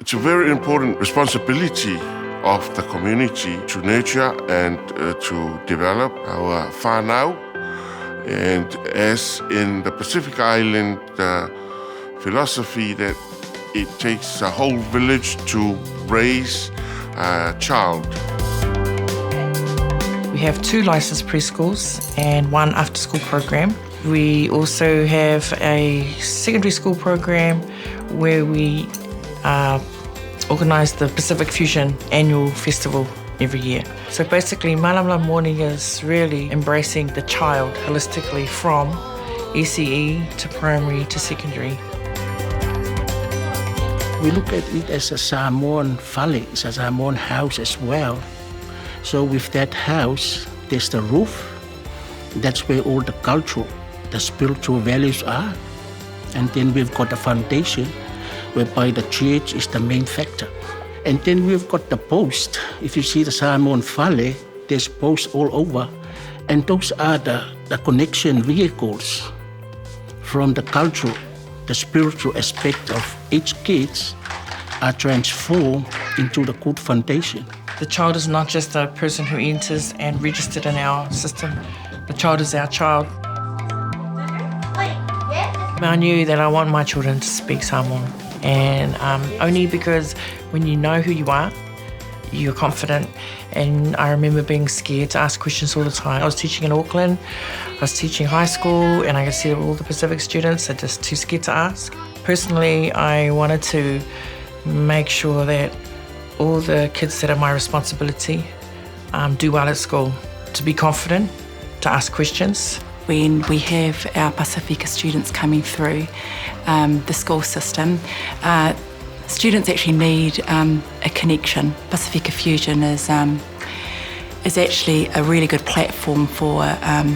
It's a very important responsibility of the community to nurture and to develop our whānau. And as in the Pacific Island, the philosophy that it takes a whole village to raise a child. We have 2 licensed preschools and 1 after-school program. We also have a secondary school program where we organise the Pacific Fusion annual festival every year. So basically, Malamalama Moni is really embracing the child holistically from ECE to primary to secondary. We look at it as a Samoan whale, it's a Samoan house as well. So with that house, there's the roof. That's where all the cultural, the spiritual values are. And then we've got the foundation, whereby the church is the main factor. And then we've got the post. If you see the Samoan whale, there's posts all over. And those are the connection vehicles from the cultural, the spiritual aspect of each kids are transformed into the good foundation. The child is not just a person who enters and registered in our system. The child is our child. I knew that I want my children to speak Samoan, and only because when you know who you are, you're confident. And I remember being scared to ask questions all the time. I was teaching in Auckland, I was teaching high school, and I could see that all the Pacific students are just too scared to ask. Personally, I wanted to make sure that all the kids that are my responsibility do well at school, to be confident, to ask questions. When we have our Pasifika students coming through the school system, students actually need a connection. Pasifika Fusion is actually a really good platform for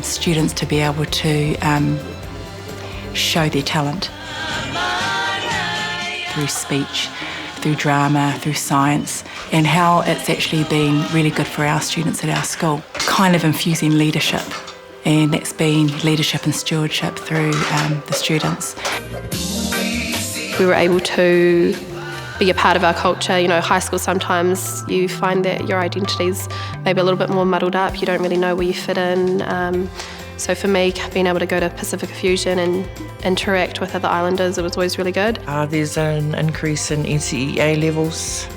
students to be able to show their talent through speech, through drama, through science, and how it's actually been really good for our students at our school. Kind of infusing leadership, and that's been leadership and stewardship through the students. We were able to be a part of our culture. You know, high school, sometimes you find that your identity's maybe a little bit more muddled up. You don't really know where you fit in. So for me, being able to go to Pasifika Fusion and interact with other islanders, it was always really good. There's an increase in NCEA levels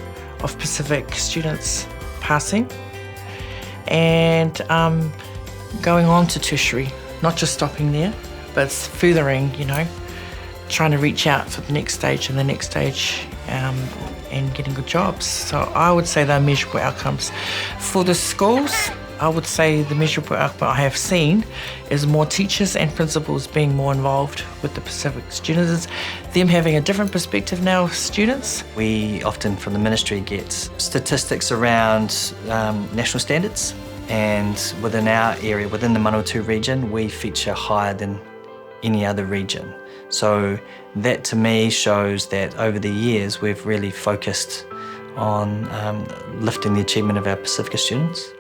of Pacific students passing, and going on to tertiary, not just stopping there, but furthering, you know, trying to reach out for the next stage and the next stage, and getting good jobs. So I would say they're measurable outcomes. For the schools, I would say the measurable outcome I have seen is more teachers and principals being more involved with the Pacific students, them having a different perspective now of students. We often from the ministry get statistics around national standards, and within our area, within the Manawatu region, we feature higher than any other region. So that to me shows that over the years we've really focused on lifting the achievement of our Pasifika students.